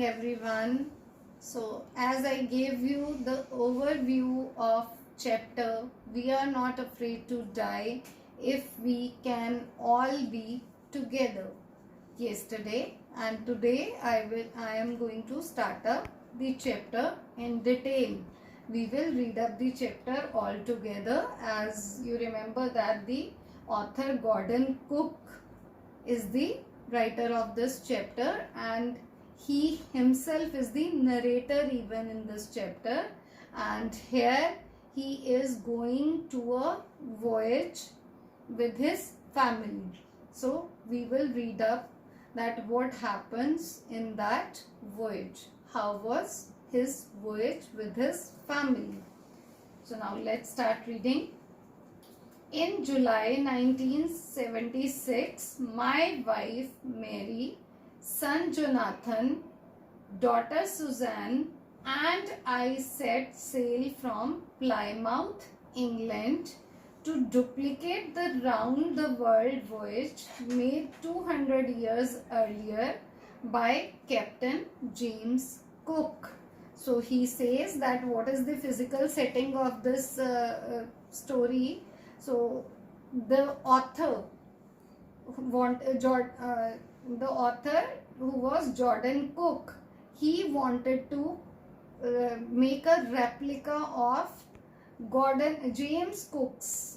everyone. So as I gave you the overview of chapter We Are Not Afraid to Die If We Can All Be Together yesterday, and today I am going to start up the chapter in detail. We will read up the chapter all together. As you remember that the author Gordon Cook is the writer of this chapter, and he himself is the narrator even in this chapter. And here he is going to a voyage with his family. So we will read up that what happens in that voyage. How was his voyage with his family? So now let's start reading. In July 1976, my wife Mary, son Jonathan, daughter Suzanne, and I set sail from Plymouth, England, to duplicate the round-the-world voyage made 200 years earlier by Captain James Cook. So he says that what is the physical setting of this story. So the author the author who was Gordon Cook, he wanted to make a replica of James Cook's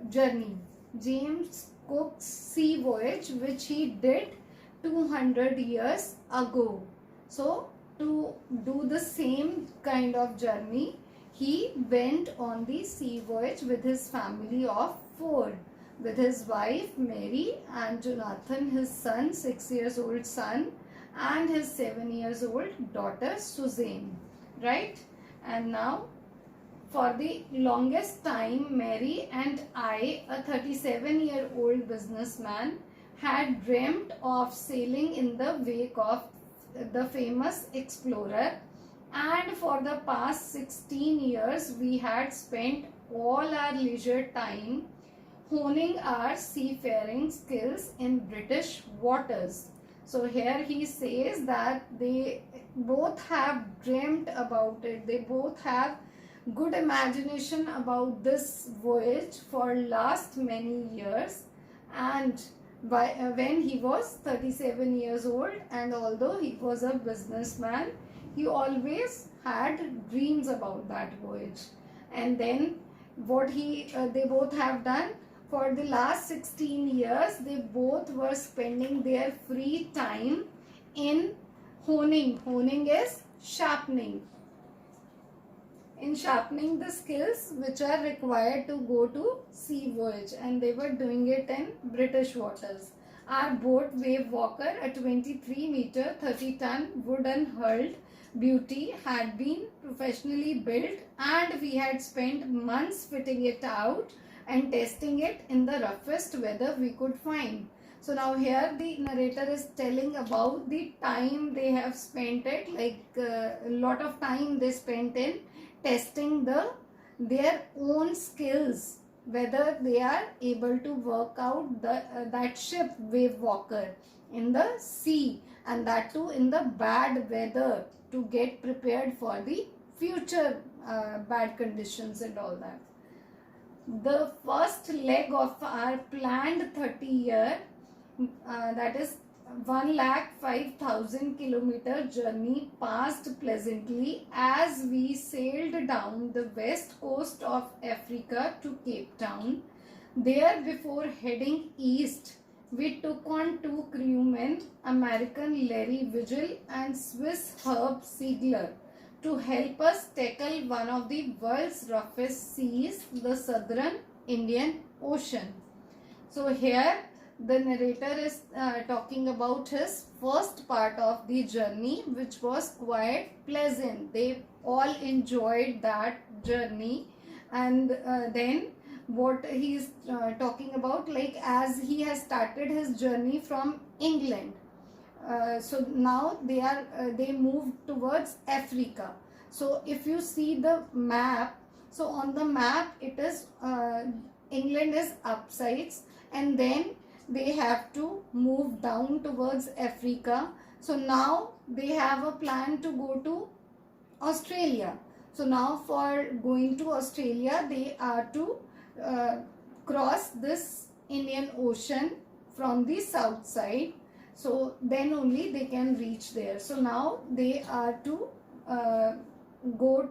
journey, James Cook's sea voyage, which he did 200 years ago. So to do the same kind of journey, he went on the sea voyage with his family of 4, with his wife Mary and Jonathan, his son, 6 years old son, and his 7 years old daughter Suzanne, right? And now for the longest time, Mary and I, a 37-year-old businessman, had dreamt of sailing in the wake of the famous explorer, and for the past 16 years we had spent all our leisure time honing our seafaring skills in British waters. So here he says that they both have dreamt about it, they both have good imagination about this voyage for last many years. And when he was 37 years old, and although he was a businessman, he always had dreams about that voyage. And then what they both have done for the last 16 years, they both were spending their free time in honing. Honing is sharpening. In sharpening the skills which are required to go to sea voyage, and they were doing it in British waters. Our boat, Wave Walker, a 23-meter, 30-ton wooden hulled beauty, had been professionally built, and we had spent months fitting it out and testing it in the roughest weather we could find. So now here the narrator is telling about the time they have spent it, like a lot of time they spent in testing their own skills, whether they are able to work out that ship Wave Walker in the sea, and that too in the bad weather, to get prepared for the future bad conditions and all that. The first leg of our planned 30-year, that is 105,000 kilometer journey, passed pleasantly as we sailed down the west coast of Africa to Cape Town. There, before heading east, we took on 2 crewmen, American Larry Vigil and Swiss Herb Siegler, to help us tackle one of the world's roughest seas, the Southern Indian Ocean. So here the narrator is talking about his first part of the journey, which was quite pleasant. They all enjoyed that journey. And then what he is talking about, like as he has started his journey from England, so now they moved towards Africa. So if you see the map, so on the map it is England is upsides, and then they have to move down towards Africa. So now they have a plan to go to Australia. So now for going to Australia, they are to cross this Indian Ocean from the south side. So then only they can reach there. So now they are to go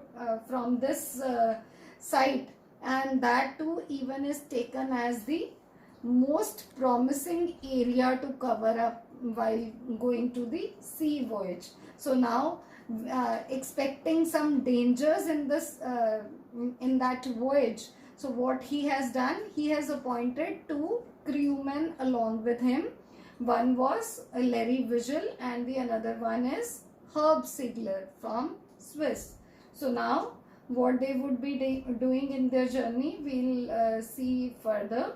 from this site, and that too even is taken as the most promising area to cover up while going to the sea voyage. So now expecting some dangers in this in that voyage, so what he has done, he has appointed two crewmen along with him. One was Larry Vigil and the another one is Herb Sigler from Swiss. So now what they would be doing in their journey, we'll see further.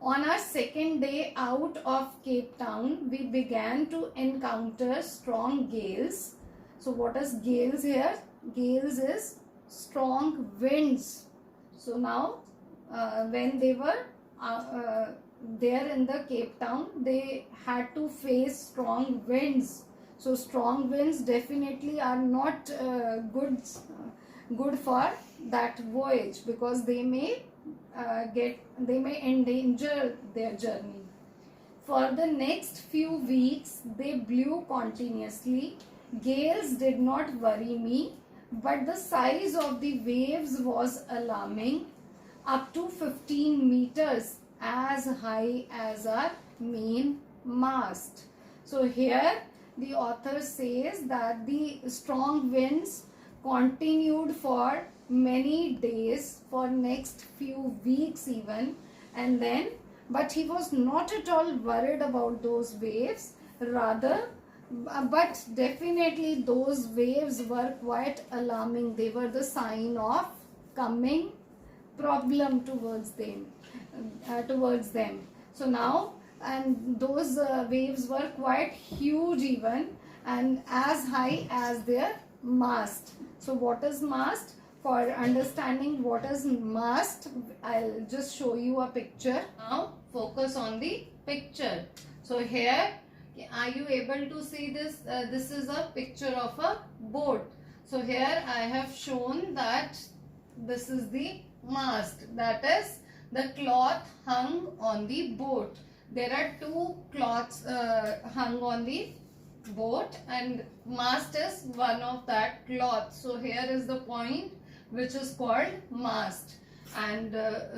On our second day out of Cape Town, we began to encounter strong gales. So what is gales here? Gales is strong winds. So now when they were there in the Cape Town, they had to face strong winds. So strong winds definitely are not good for that voyage, because they may endanger their journey. For the next few weeks, they blew continuously. Gales did not worry me, but the size of the waves was alarming, up to 15 meters, as high as our main mast. So here the author says that the strong winds continued for many days, for next few weeks even, and then but he was not at all worried about those waves, rather, but definitely those waves were quite alarming. They were the sign of coming problem towards them. So now, and those waves were quite huge even, and as high as their mast. So what is mast? For understanding what is mast, I'll just show you a picture. Now focus on the picture. So here, are you able to see this? This is a picture of a boat. So here I have shown that this is the mast, that is the cloth hung on the boat. There are two cloths hung on the boat, and mast is one of that cloth. So here is the point which is called mast. And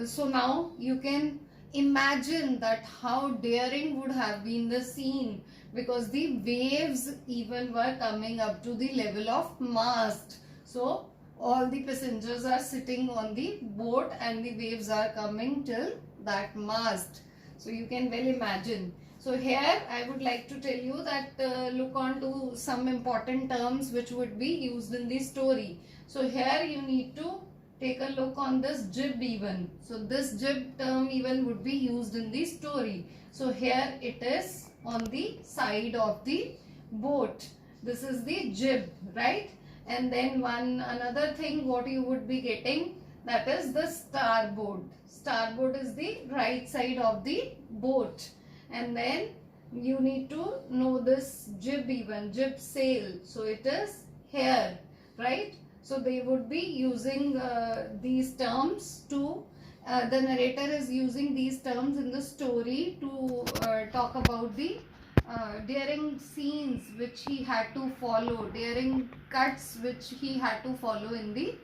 so now you can imagine that how daring would have been the scene, because the waves even were coming up to the level of mast. So all the passengers are sitting on the boat and the waves are coming till that mast. So you can well imagine. So here I would like to tell you that look on to some important terms which would be used in the story. So here you need to take a look on this jib even. So this jib term even would be used in the story. So here it is on the side of the boat. This is the jib, right? And then another thing what you would be getting, that is the starboard. Starboard is the right side of the boat. And then you need to know this jib even, jib sail. So it is here, right? So they would be using these terms to, the narrator is using these terms in the story to talk about the daring scenes which he had to follow, daring cuts which he had to follow in the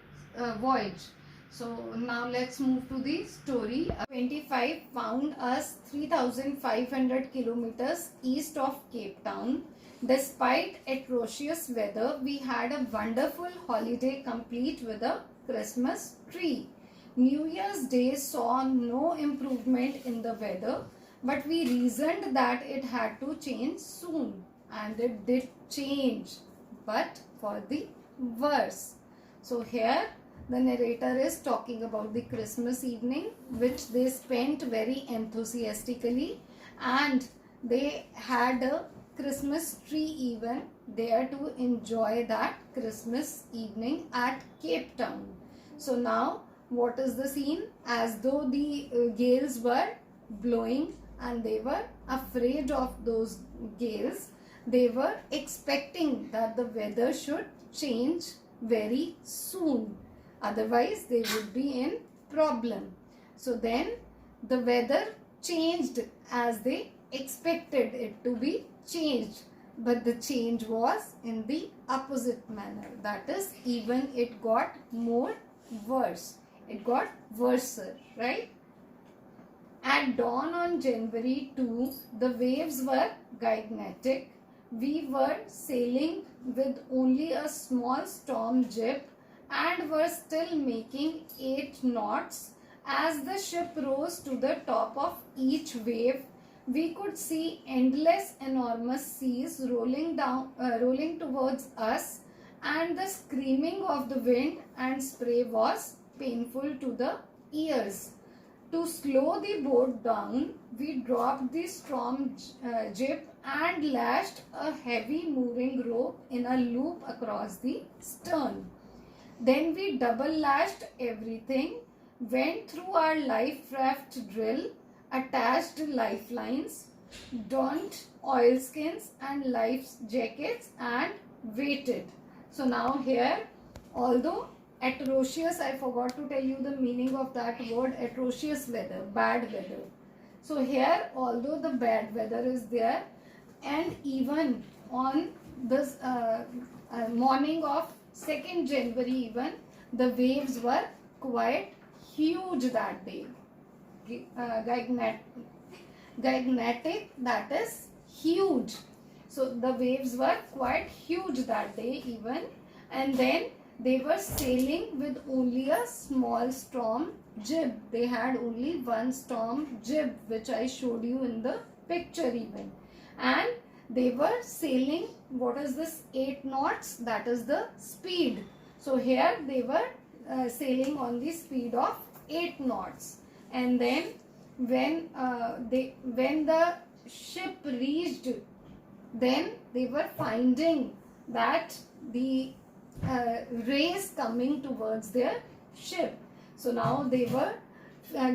voyage. So now let's move to the story. 25 found us 3,500 kilometers east of Cape Town. Despite atrocious weather, we had a wonderful holiday complete with a Christmas tree. New Year's Day saw no improvement in the weather, but we reasoned that it had to change soon, and it did change, but for the worse. So here the narrator is talking about the Christmas evening, which they spent very enthusiastically, and they had a Christmas tree even there to enjoy that Christmas evening at Cape Town. So now what is the scene? As though the gales were blowing and they were afraid of those gales. They were expecting that the weather should change very soon, otherwise they would be in problem. So then the weather changed as they expected it to be changed, but the change was in the opposite manner. That is, even it got more worse. It got worse, right? At dawn on January 2, the waves were gigantic. We were sailing with only a small storm jib and were still making 8 knots. As the ship rose to the top of each wave, we could see endless enormous seas rolling towards us, and the screaming of the wind and spray was painful to the ears. To slow the boat down, we dropped the storm jib and lashed a heavy moving rope in a loop across the stern. Then we double lashed everything, went through our life raft drill, attached lifelines, donned oilskins and life jackets, and waited. So now here, although atrocious, I forgot to tell you the meaning of that word, atrocious weather, bad weather. So here, although the bad weather is there, and even on this morning of 2nd January even, the waves were quite huge that day. Gigantic, that is huge. So the waves were quite huge that day even, and then they were sailing with only a small storm jib. They had only one storm jib, which I showed you in the picture even. And they were sailing, what is this, 8 knots? That is the speed. So here they were sailing on the speed of 8 knots. And then when the ship reached, then they were finding that the rays coming towards their ship. So now they were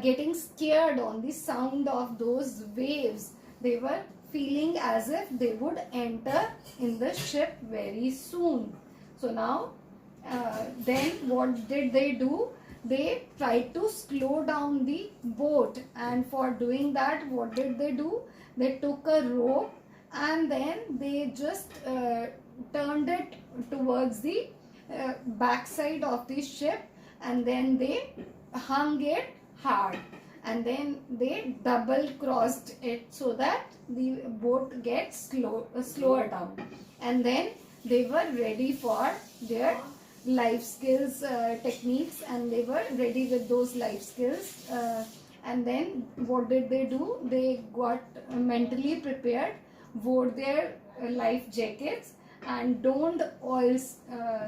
getting scared on the sound of those waves. They were feeling as if they would enter in the ship very soon. So now then what did they do? They tried to slow down the boat, and for doing that, what did they do? They took a rope and then they just turned it towards the backside of the ship, and then they hung it hard, and then they double crossed it so that the boat gets slower down. And then they were ready for their life skills techniques, and they were ready with those life skills. And then what did they do? They got mentally prepared, wore their life jackets, and donned oil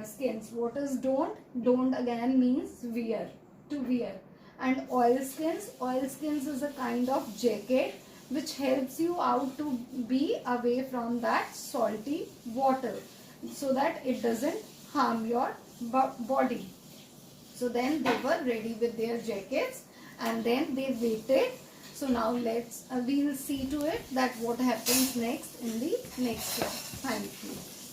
skins. What is donned? Donned again means wear, to wear. And oil skins is a kind of jacket which helps you out to be away from that salty water, so that it doesn't harm your body. So then they were ready with their jackets, and then they waited. So now we'll see to it that what happens next in the next class. Thank you.